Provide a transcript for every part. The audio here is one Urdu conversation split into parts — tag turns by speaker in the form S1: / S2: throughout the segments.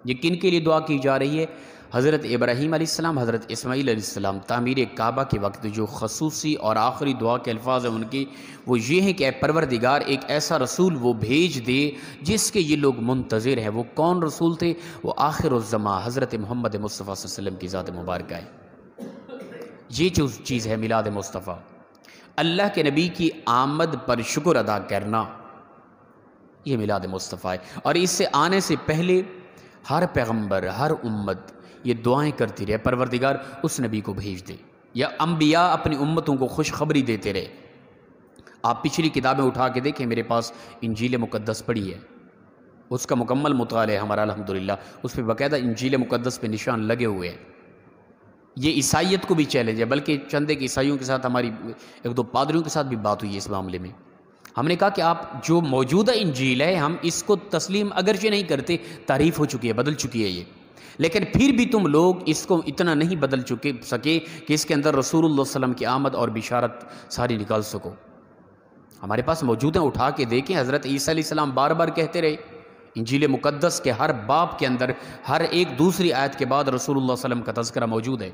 S1: یہ کن کے لیے دعا کی جا رہی ہے؟ حضرت ابراہیم علیہ السلام، حضرت اسماعیل علیہ السلام تعمیر کعبہ کے وقت جو خصوصی اور آخری دعا کے الفاظ ہیں ان کی، وہ یہ ہیں کہ اے پروردگار ایک ایسا رسول وہ بھیج دے جس کے یہ لوگ منتظر ہیں۔ وہ کون رسول تھے؟ وہ آخر الزماں حضرت محمد مصطفیٰ صلی اللہ علیہ وسلم کی ذات مبارکہ ہے۔ یہ جو چیز ہے میلاد مصطفیٰ، اللہ کے نبی کی آمد پر شکر ادا کرنا، یہ میلاد مصطفیٰ ہے۔ اور اس سے آنے سے پہلے ہر پیغمبر، ہر امت یہ دعائیں کرتی رہے، پروردگار اس نبی کو بھیج دے، یا انبیاء اپنی امتوں کو خوشخبری دیتے رہے۔ آپ پچھلی کتابیں اٹھا کے دیکھیں، میرے پاس انجیل مقدس پڑھی ہے، اس کا مکمل مطالعہ ہے ہمارا الحمدللہ، اس پہ باقاعدہ انجیل مقدس پہ نشان لگے ہوئے ہیں۔ یہ عیسائیت کو بھی چیلنج ہے، بلکہ چند ایک عیسائیوں کے ساتھ ہماری ایک دو پادریوں کے ساتھ بھی بات ہوئی ہے اس معاملے میں۔ ہم نے کہا کہ آپ جو موجودہ انجیل ہے ہم اس کو تسلیم اگرچہ نہیں کرتے، تعریف ہو چکی ہے، بدل چکی ہے یہ، لیکن پھر بھی تم لوگ اس کو اتنا نہیں بدل سکے کہ اس کے اندر رسول اللہ صلی اللہ علیہ وسلم کی آمد اور بشارت ساری نکال سکو۔ ہمارے پاس موجود ہیں، اٹھا کے دیکھیں۔ حضرت عیسیٰ علیہ السلام بار بار کہتے رہے، انجیل مقدس کے ہر باب کے اندر ہر ایک دوسری آیت کے بعد رسول اللہ صلی اللہ علیہ وسلم کا تذکرہ موجود ہے،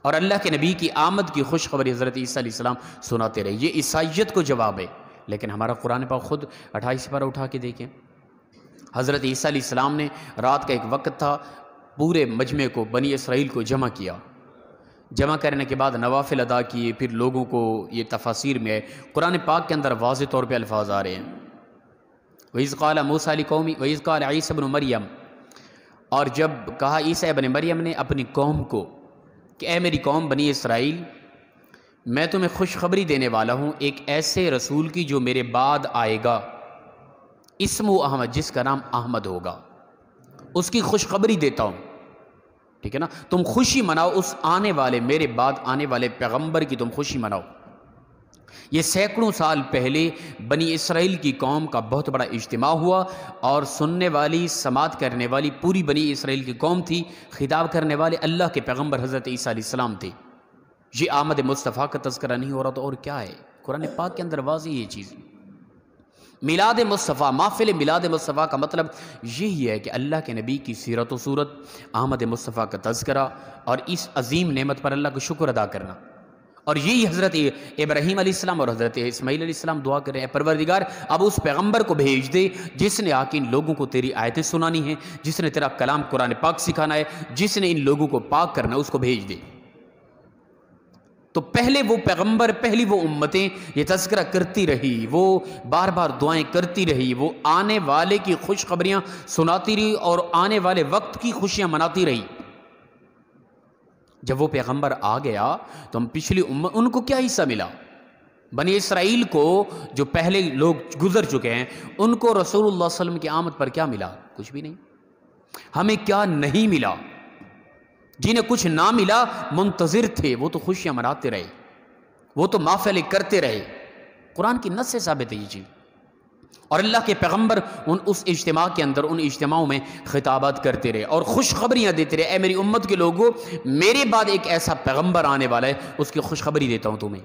S1: اور اللہ کے نبی کی آمد کی خوشخبری حضرت عیسیٰ علیہ السلام سناتے رہے۔ یہ عیسائیت کو جواب ہے، لیکن ہمارا قرآن پاک خود 28 پارہ اٹھا کے دیکھیں۔ حضرت عیسیٰ علیہ السلام نے رات کا ایک وقت تھا، پورے مجمع کو، بنی اسرائیل کو جمع کیا، جمع کرنے کے بعد نوافل ادا کیے، پھر لوگوں کو، یہ تفاسیر میں ہے، قرآن پاک کے اندر واضح طور پہ الفاظ آ رہے ہیں، وَإِذْ قَالَ مُوسَىٰ لِقَوْمِهِ وَإِذْ قَالَ عِيسَىٰ ابْنُ مَرْيَمَ، اور جب کہا عیسیٰ ابن مریم نے اپنی قوم کو کہ اے میری قوم بنی اسرائیل، میں تمہیں خوشخبری دینے والا ہوں ایک ایسے رسول کی جو میرے بعد آئے گا، اسمہ احمد، جس کا نام احمد ہوگا، اس کی خوشخبری دیتا ہوں، ٹھیک ہے نا؟ تم خوشی مناؤ اس آنے والے، میرے بعد آنے والے پیغمبر کی تم خوشی مناؤ۔ یہ سینکڑوں سال پہلے بنی اسرائیل کی قوم کا بہت بڑا اجتماع ہوا، اور سننے والی، سماعت کرنے والی پوری بنی اسرائیل کی قوم تھی، خطاب کرنے والے اللہ کے پیغمبر حضرت عیسیٰ علیہ السلام تھے۔ یہ آمد مصطفیٰ کا تذکرہ نہیں ہو رہا تو اور کیا ہے؟ قرآن پاک کے اندر واضح یہ چیز۔ میلاد مصطفیٰ، محفل میلاد مصطفیٰ کا مطلب یہی ہے کہ اللہ کے نبی کی سیرت و صورت، آمد مصطفیٰ کا تذکرہ، اور اس عظیم نعمت پر اللہ کو شکر ادا کرنا۔ اور یہی حضرت ابراہیم علیہ السلام اور حضرت اسماعیل علیہ السلام دعا کر رہے ہیں، پروردگار اب اس پیغمبر کو بھیج دے جس نے آ کے ان لوگوں کو تیری آیتیں سنانی ہیں، جس نے تیرا کلام قرآن پاک سکھانا ہے، جس نے ان لوگوں کو پاک کرنا ہے، اس کو بھیج دے۔ تو پہلے وہ پیغمبر، پہلی وہ امتیں یہ تذکرہ کرتی رہی، وہ بار بار دعائیں کرتی رہی، وہ آنے والے کی خوشخبریاں سناتی رہی اور آنے والے وقت کی خوشیاں مناتی رہی۔ جب وہ پیغمبر آ گیا تو ہم پچھلی امت، ان کو کیا حصہ ملا؟ بنی اسرائیل کو، جو پہلے لوگ گزر چکے ہیں، ان کو رسول اللہ صلی اللہ علیہ وسلم کی آمد پر کیا ملا؟ کچھ بھی نہیں۔ ہمیں کیا نہیں ملا؟ جنہیں کچھ نہ ملا منتظر تھے، وہ تو خوشیاں مناتے رہے، وہ تو محفلیں کرتے رہے۔ قرآن کی نص سے ثابت ہے یہ چیز۔ اور اللہ کے پیغمبر اس اجتماع کے اندر، ان اجتماعوں میں خطابات کرتے رہے اور خوشخبریاں دیتے رہے، اے میری امت کے لوگوں، میرے بعد ایک ایسا پیغمبر آنے والا ہے، اس کی خوشخبری دیتا ہوں تمہیں۔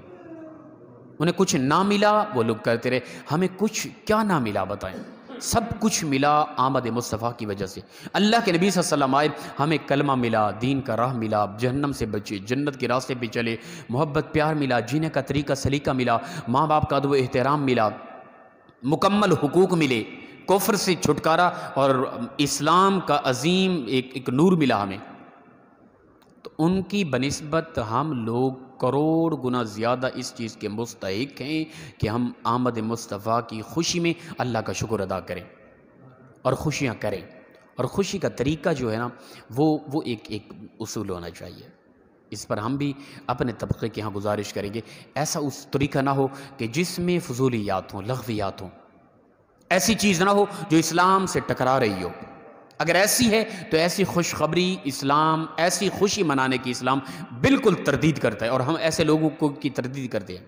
S1: انہیں کچھ نہ ملا، وہ لوگ کرتے رہے۔ ہمیں کچھ کیا نہ ملا بتائیں؟ سب کچھ ملا آمد مصطفیٰ کی وجہ سے۔ اللہ کے نبی صلی اللہ علیہ وسلم آئے، ہمیں کلمہ ملا، دین کا راہ ملا، جہنم سے بچے، جنت کے راستے پہ چلے، محبت پیار ملا، جینے کا طریقہ سلیقہ ملا، ماں باپ کا ادب و احترام ملا، مکمل حقوق ملے، کفر سے چھٹکارا، اور اسلام کا عظیم ایک نور ملا ہمیں۔ تو ان کی بنسبت ہم لوگ کروڑ گنا زیادہ اس چیز کے مستحق ہیں کہ ہم آمد مصطفیٰ کی خوشی میں اللہ کا شکر ادا کریں اور خوشیاں کریں۔ اور خوشی کا طریقہ جو ہے نا، وہ ایک اصول ہونا چاہیے۔ اس پر ہم بھی اپنے طبقے کے ہاں گزارش کریں گے، ایسا اس طریقہ نہ ہو کہ جس میں فضولیات ہوں، لغویات ہوں، ایسی چیز نہ ہو جو اسلام سے ٹکرا رہی ہو۔ اگر ایسی ہے تو ایسی خوشخبری اسلام، ایسی خوشی منانے کی اسلام بالکل تردید کرتا ہے، اور ہم ایسے لوگوں کی تردید کرتے ہیں۔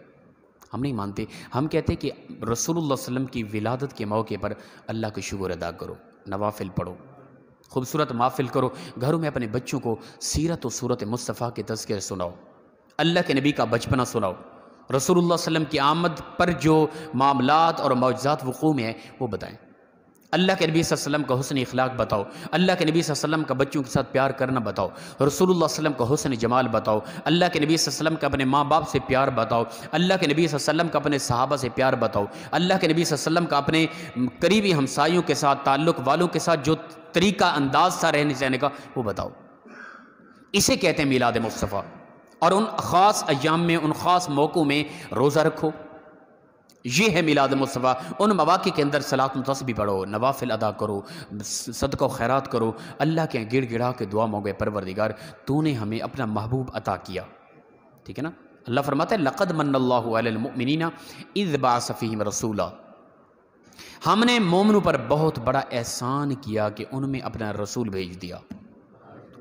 S1: ہم نہیں مانتے، ہم کہتے ہیں کہ رسول اللہ صلی اللہ علیہ وسلم کی ولادت کے موقع پر اللہ کا شکر ادا کرو، نوافل پڑھو، خوبصورت محفل کرو، گھروں میں اپنے بچوں کو سیرت و صورت مصطفیٰ کے تذکرے سناؤ، اللہ کے نبی کا بچپنا سناؤ، رسول اللہ صلی اللہ علیہ وسلم کی آمد پر جو معاملات اور معجزات وقوع میں ہیں وہ بتائیں۔ اللہ کے نبی صلی اللہ علیہ وسلم کا حسن اخلاق بتاؤ، اللہ کے نبی صلی اللہ علیہ وسلم کا بچوں کے ساتھ پیار کرنا بتاؤ، رسول اللہ صلی اللہ علیہ وسلم کا حسن جمال بتاؤ، اللہ کے نبی صلی اللہ علیہ وسلم کا اپنے ماں باپ سے پیار بتاؤ، اللہ کے نبی صلی اللہ علیہ وسلم کا اپنے صحابہ سے پیار بتاؤ، اللہ کے نبی صلی اللہ علیہ وسلم کا اپنے قریبی ہمسایوں کے ساتھ تعلق والوں کے ساتھ جو طریقہ انداز تھا رہنے سہنے کا وہ بتاؤ۔ اسے کہتے ہیں میلاد مصطفیٰ۔ اور ان خاص ایام میں، ان خاص موقعوں میں روزہ رکھو، یہ ہے میلاد مصطفیٰ۔ ان مواقع کے اندر صلاۃ و تسبیح پڑھو، نوافل ادا کرو، صدقہ و خیرات کرو، اللہ کے گڑ گڑا کے دعا مانگو، پروردگار تو نے ہمیں اپنا محبوب عطا کیا، ٹھیک ہے نا۔ اللہ فرماتا ہے لقد من اللہ علی المؤمنین اذ بعث فیہم رسولا، ہم نے مومنوں پر بہت بڑا احسان کیا کہ ان میں اپنا رسول بھیج دیا۔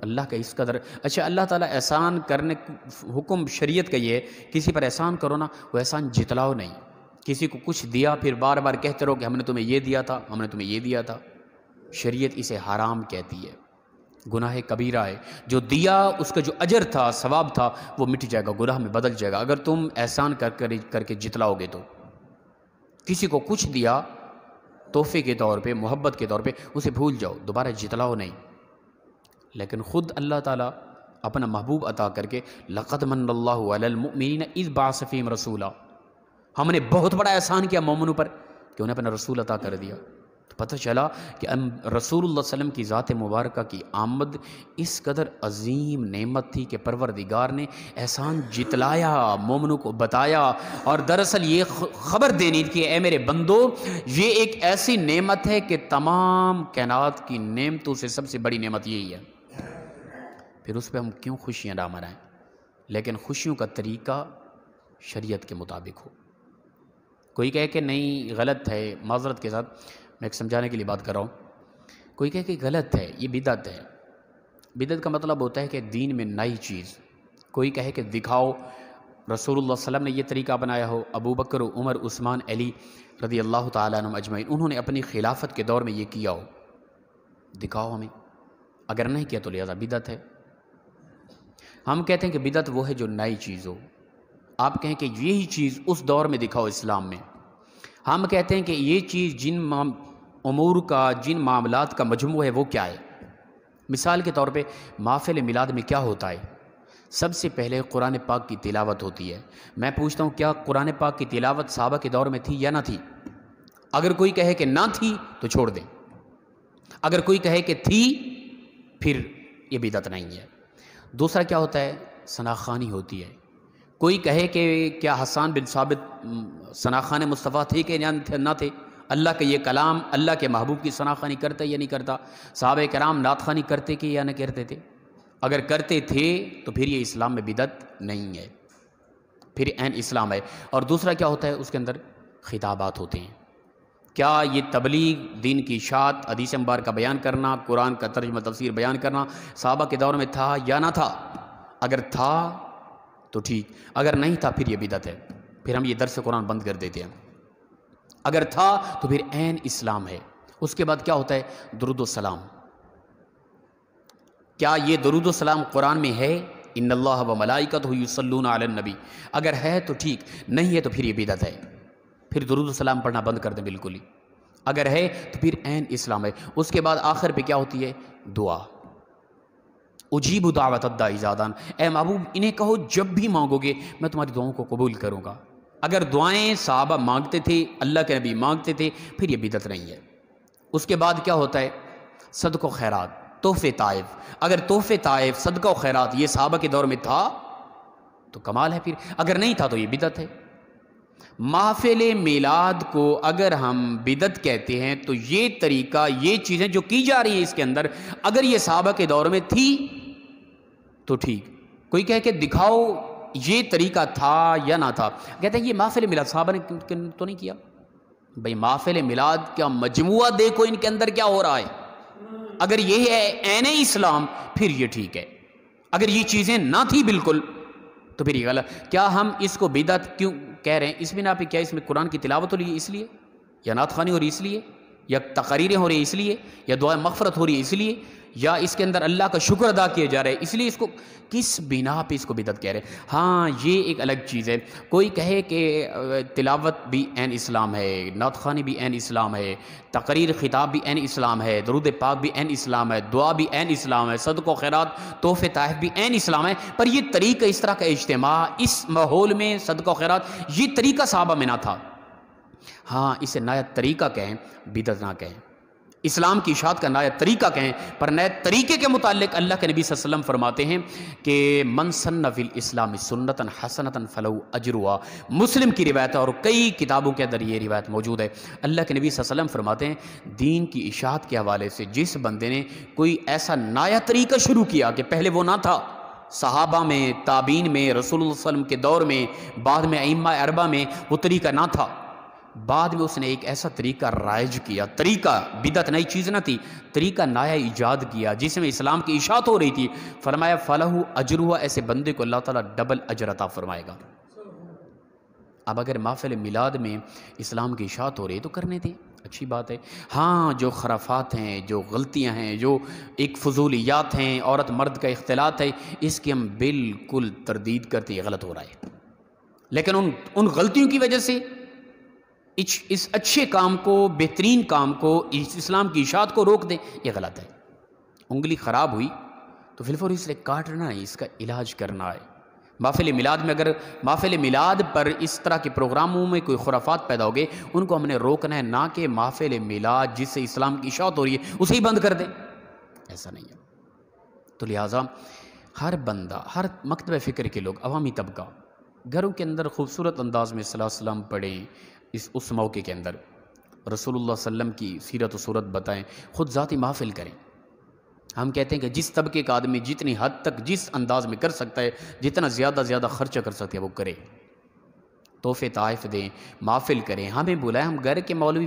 S1: اللہ کا اس قدر اچھا، اللہ تعالیٰ احسان کرنے حکم شریعت کا یہ ہے، کسی پر احسان کرو نا، وہ احسان جتلاؤ نہیں، کسی کو کچھ دیا پھر بار بار کہتے رہو کہ ہم نے تمہیں یہ دیا تھا، ہم نے تمہیں یہ دیا تھا۔ شریعت اسے حرام کہتی ہے، گناہ کبیرہ ہے۔ جو دیا اس کا جو اجر تھا، ثواب تھا، وہ مٹ جائے گا، گناہ میں بدل جائے گا اگر تم احسان کر کے جتلاؤ گے تو۔ کسی کو کچھ دیا تحفے کے طور پہ، محبت کے طور پہ، اسے بھول جاؤ، دوبارہ جتلاؤ نہیں۔ لیکن خود اللہ تعالیٰ اپنا محبوب عطا کر کے لقد من اللہ علی المؤمنین اذ بعث فیہم رسولا، ہم نے بہت بڑا احسان کیا مومنوں پر کہ انہیں اپنا رسول عطا کر دیا۔ تو پتہ چلا کہ رسول اللہ صلی اللہ علیہ وسلم کی ذات مبارکہ کی آمد اس قدر عظیم نعمت تھی کہ پروردگار نے احسان جتلایا، مومنوں کو بتایا، اور دراصل یہ خبر دینی تھی کہ اے میرے بندو، یہ ایک ایسی نعمت ہے کہ تمام کائنات کی نعمتوں سے سب سے بڑی نعمت یہی ہے، پھر اس پہ ہم کیوں خوشیاں نہ منائیں؟ لیکن خوشیوں کا طریقہ شریعت کے مطابق ہو۔ کوئی کہے کہ نہیں غلط ہے، معذرت کے ساتھ میں ایک سمجھانے کے لیے بات کر رہا ہوں، کوئی کہے کہ غلط ہے، یہ بدعت ہے۔ بدعت کا مطلب ہوتا ہے کہ دین میں نئی چیز، کوئی کہے کہ دکھاؤ رسول اللہ صلی اللہ علیہ وسلم نے یہ طریقہ اپنایا ہو، ابو بکر، عمر، عثمان، علی رضی اللہ تعالیٰ عنہم اجمعین، انہوں نے اپنی خلافت کے دور میں یہ کیا ہو، دکھاؤ ہمیں، اگر نہیں کیا تو لہذا بدعت ہے۔ ہم کہتے ہیں کہ بدعت وہ ہے جو نئی چیز ہو، آپ کہیں کہ یہی چیز اس دور میں دکھاؤ اسلام میں۔ ہم کہتے ہیں کہ یہ چیز جن امور کا، جن معاملات کا مجموعہ ہے وہ کیا ہے۔ مثال کے طور پہ محفل میلاد میں کیا ہوتا ہے؟ سب سے پہلے قرآن پاک کی تلاوت ہوتی ہے۔ میں پوچھتا ہوں کیا قرآن پاک کی تلاوت صحابہ کے دور میں تھی یا نہ تھی؟ اگر کوئی کہے کہ نہ تھی تو چھوڑ دیں، اگر کوئی کہے کہ تھی پھر یہ بدعت نہیں ہے۔ دوسرا کیا ہوتا ہے؟ ثناخوانی ہوتی ہے۔ کوئی کہے کہ کیا حسان بن ثابت ثناخوان مصطفیٰ تھے کہ نہ تھے؟ اللہ کا یہ کلام، اللہ کے محبوب کی ثناخوانی کرتا یا نہیں کرتا؟ صحابہ کرام نعت خوانی کرتے کہ یا نہ کرتے تھے؟ اگر کرتے تھے تو پھر یہ اسلام میں بدعت نہیں ہے، پھر عین اسلام ہے۔ اور دوسرا کیا ہوتا ہے؟ اس کے اندر خطابات ہوتے ہیں۔ کیا یہ تبلیغ، دین کی اشاعت، حدیث مبارکہ بیان کرنا، قرآن کا ترجمہ تفسیر بیان کرنا صحابہ کے دور میں تھا یا نہ تھا؟ اگر تھا تو ٹھیک، اگر نہیں تھا پھر یہ بدعت ہے، پھر ہم یہ درس قرآن بند کر دیتے ہیں۔ اگر تھا تو پھر عین اسلام ہے۔ اس کے بعد کیا ہوتا ہے؟ درود و سلام۔ کیا یہ درود و سلام قرآن میں ہے؟ ان اللہ و ملائکتہ یصلون علی النبی، اگر ہے تو ٹھیک، نہیں ہے تو پھر یہ بدعت ہے، پھر درود و سلام پڑھنا بند کر دیں بالکل ہی۔ اگر ہے تو پھر عین اسلام ہے۔ اس کے بعد آخر پہ کیا ہوتی ہے؟ دعا۔ اجیب دعوت الداعی اذا دعان، اے محبوب انہیں کہو جب بھی مانگو گے میں تمہاری دعاؤں کو قبول کروں گا۔ اگر دعائیں صحابہ مانگتے تھے، اللہ کے نبی مانگتے تھے، پھر یہ بدعت نہیں ہے۔ اس کے بعد کیا ہوتا ہے؟ صدقہ و خیرات، تحفے طائف۔ اگر تحفے طائف، صدقہ و خیرات یہ صحابہ کے دور میں تھا تو کمال ہے، پھر اگر نہیں تھا تو یہ بدعت ہے۔ محفل میلاد کو اگر ہم بدعت کہتے ہیں تو یہ طریقہ، یہ چیزیں جو کی جا رہی ہیں اس کے اندر، اگر یہ صحابہ کے دور میں تھی تو ٹھیک۔ کوئی کہے کہ دکھاؤ یہ طریقہ تھا یا نہ تھا، کہتے ہیں یہ محفل میلاد صحابہ نے تو نہیں کیا۔ بھئی محفل میلاد کا مجموعہ دیکھو ان کے اندر کیا ہو رہا ہے، اگر یہ ہے عین اسلام پھر یہ ٹھیک ہے، اگر یہ چیزیں نہ تھی بالکل تو پھر یہ غلط۔ کیا ہم اس کو بدعت کیوں کہہ رہے ہیں؟ اس بنا پہ کیا اس میں قرآن کی تلاوت ہو رہی ہے اس لیے، یا نعت خوانی ہو رہی ہے اس لیے، یا تقریریں ہو رہی ہیں اس لیے، یا دعائیں مغفرت ہو رہی ہے اس لیے، یا اس کے اندر اللہ کا شکر ادا کیا جا رہا ہے، اس لیے اس کو کس بنا پہ اس کو بدعت کہہ رہے ہیں؟ ہاں یہ ایک الگ چیز ہے. کوئی کہے کہ تلاوت بھی عین اسلام ہے، نعت خوانی بھی عین اسلام ہے، تقریر خطاب بھی عین اسلام ہے، درود پاک بھی عین اسلام ہے، دعا بھی عین اسلام ہے، صدقہ و خیرات تحفے تحائف بھی عین اسلام ہے. پر یہ طریقہ، اس طرح کا اجتماع اس ماحول میں صدقہ و خیرات، یہ طریقہ صحابہ میں نہ تھا. ہاں اسے نیا طریقہ کہیں، بدعت نہ کہیں. اسلام کی اشاعت کا نیا طریقہ کہیں، پر نئے طریقے کے متعلق اللہ کے نبی صلی اللہ علیہ وسلم فرماتے ہیں کہ من سن فی الاسلام سنتا حسنتا فلہ اجرھا. مسلم کی روایت ہے اور کئی کتابوں کے اندر یہ روایت موجود ہے. اللہ کے نبی صلی اللہ علیہ وسلم فرماتے ہیں دین کی اشاعت کے حوالے سے جس بندے نے کوئی ایسا نیا طریقہ شروع کیا کہ پہلے وہ نہ تھا، صحابہ میں، تابعین میں، رسول اللہ صلی اللہ علیہ وسلم کے دور میں، بعد میں ائمہ اربعہ میں وہ طریقہ نہ تھا، بعد میں اس نے ایک ایسا طریقہ رائج کیا، طریقہ بدعت نئی چیز نہ تھی، طریقہ نیا ایجاد کیا جس میں اسلام کی اشاعت ہو رہی تھی، فرمایا فلہ اجرھا، ایسے بندے کو اللہ تعالیٰ ڈبل اجر عطا فرمائے گا. اب اگر محفل میلاد میں اسلام کی اشاعت ہو رہی ہے تو کرنے دیں، اچھی بات ہے. ہاں جو خرافات ہیں، جو غلطیاں ہیں، جو ایک فضولیات ہیں، عورت مرد کا اختلاط ہے، اس کی ہم بالکل تردید کرتے یہ غلط ہو رہا ہے. لیکن ان غلطیوں کی وجہ سے اس اچھے کام کو، بہترین کام کو، اس اسلام کی اشاعت کو روک دیں، یہ غلط ہے. انگلی خراب ہوئی تو فی الفور اس سے کاٹنا ہے، اس کا علاج کرنا ہے. محفل میلاد میں اگر محفل میلاد پر اس طرح کے پروگراموں میں کوئی خرافات پیدا ہو گئے، ان کو ہم نے روکنا ہے، نہ کہ محفل میلاد جس سے اسلام کی اشاعت ہو رہی ہے اسے ہی بند کر دیں. ایسا نہیں ہے. تو لہٰذا ہر بندہ، ہر مکتب فکر کے لوگ، عوامی طبقہ گھروں کے اندر خوبصورت انداز میں صلاۃ السلام پڑھیں، اس موقع کے اندر رسول اللہ صلی اللہ علیہ وسلم کی سیرت و صورت بتائیں، خود ذاتی محفل کریں. ہم کہتے ہیں کہ جس طبقے کا آدمی جتنی حد تک، جس انداز میں کر سکتا ہے، جتنا زیادہ خرچہ کر سکتے ہیں وہ کرے، تحفے تحائف دیں، محفل کریں. ہمیں بلائیں، ہم گھر کے مولوی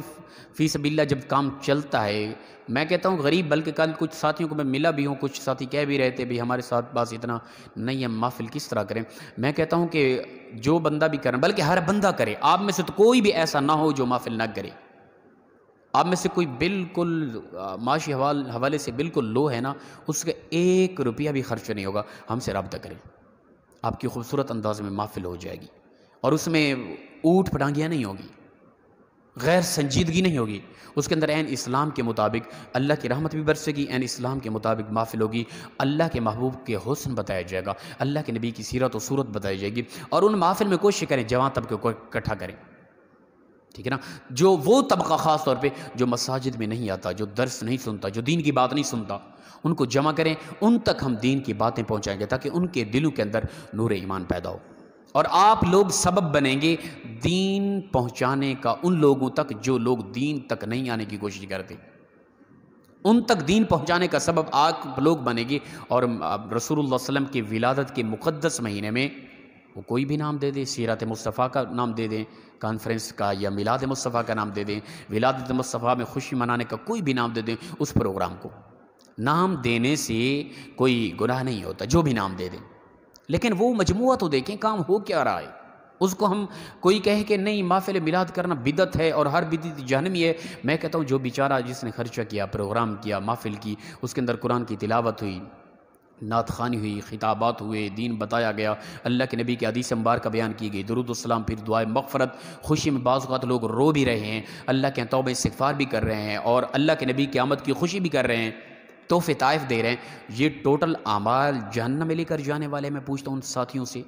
S1: فی سبیل اللہ جب کام چلتا ہے، میں کہتا ہوں غریب، بلکہ کل کچھ ساتھیوں کو میں ملا بھی ہوں، کچھ ساتھی کہہ بھی رہے تھے بھی ہمارے ساتھ بس اتنا نہیں ہے، محفل کس طرح کریں. میں کہتا ہوں کہ جو بندہ بھی کریں، بلکہ ہر بندہ کرے، آپ میں سے تو کوئی بھی ایسا نہ ہو جو محفل نہ کرے. آپ میں سے کوئی بالکل معاشی حوالے سے بالکل لو ہے نا، اس کا 1 روپیہ بھی خرچ نہیں ہوگا، ہم سے رابطہ کریں. آپ کی خوبصورت انداز میں محفل ہو جائے گی، اور اس میں اوٹ پٹانگیاں نہیں ہوگی، غیر سنجیدگی نہیں ہوگی. اس کے اندر عین اسلام کے مطابق اللہ کی رحمت بھی برسے گی، عین اسلام کے مطابق محفل ہوگی، اللہ کے محبوب کے حسن بتایا جائے گا، اللہ کے نبی کی سیرت و صورت بتائی جائے گی. اور ان محفل میں کوشش کریں جوان طبقے کو اکٹھا کریں، ٹھیک ہے نا. جو وہ طبقہ خاص طور پہ جو مساجد میں نہیں آتا، جو درس نہیں سنتا، جو دین کی بات نہیں سنتا، ان کو جمع کریں، ان تک ہم دین کی باتیں پہنچائیں گے تاکہ ان کے دلوں کے اندر نور ایمان پیدا ہو. اور آپ لوگ سبب بنیں گے دین پہنچانے کا ان لوگوں تک جو لوگ دین تک نہیں آنے کی کوشش کرتے، ان تک دین پہنچانے کا سبب آپ لوگ بنے گی. اور رسول اللہ صلی اللہ علیہ وسلم کی ولادت کے مقدس مہینے میں وہ کوئی بھی نام دے دیں، سیرت مصطفیٰ کا نام دے دیں کانفرنس کا، یا میلاد مصطفیٰ کا نام دے دیں، ولادت مصطفیٰ میں خوشی منانے کا کوئی بھی نام دے دیں. اس پروگرام کو نام دینے سے کوئی گناہ نہیں ہوتا، جو بھی نام دے دیں، لیکن وہ مجموعہ تو دیکھیں کام ہو کیا رہا ہے. اس کو ہم کوئی کہے کہ نہیں محفل میلاد کرنا بدعت ہے اور ہر بدعت جہنمی ہے، میں کہتا ہوں جو بیچارہ جس نے خرچہ کیا، پروگرام کیا، محفل کی، اس کے اندر قرآن کی تلاوت ہوئی، نعت خوانی ہوئی، خطابات ہوئے، دین بتایا گیا، اللہ کے نبی کی حدیث مبارکہ بیان کی گئی، درود السلام، پھر دعائے مغفرت، خوشی میں بعض اوقات لوگ رو بھی رہے ہیں، اللہ کے توبہ استغفار بھی کر رہے ہیں، اور اللہ کے نبی کی آمد کی خوشی بھی کر رہے ہیں، تحفے تحائف دے رہے ہیں. یہ ٹوٹل اعمال جہنم میں لے کر جانے والے. میں پوچھتا ہوں ان ساتھیوں سے،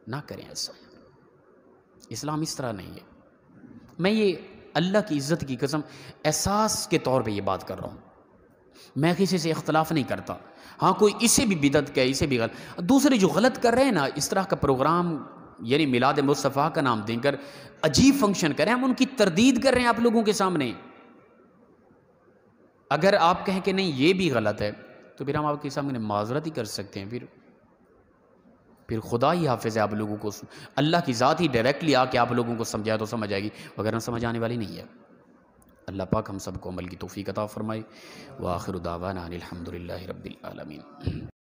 S1: نہ کریں ایسا. اسلام اس طرح نہیں ہے. میں یہ اللہ کی عزت کی قسم احساس کے طور پہ یہ بات کر رہا ہوں، میں کسی سے اختلاف نہیں کرتا. ہاں کوئی اسے بھی بدعت کہے، اسے بھی غلط، دوسرے جو غلط کر رہے ہیں نا، اس طرح کا پروگرام یعنی میلاد مصطفیٰ کا نام دے کر عجیب فنکشن کریں، ہم ان کی تردید کر رہے ہیں آپ لوگوں کے سامنے. اگر آپ کہیں کہ نہیں یہ بھی غلط ہے تو پھر ہم آپ کے سامنے معذرت ہی کر سکتے ہیں، پھر خدا ہی حافظ ہے آپ لوگوں کو، اللہ کی ذات ہی ڈائریکٹلی آ کے آپ لوگوں کو سمجھائے تو سمجھ آئے گی، وغیرہ سمجھ آنے والی نہیں ہے. اللہ پاک ہم سب کو عمل کی توفیق عطا فرمائے. وآخر دعوانا ان الحمد للہ رب العالمین.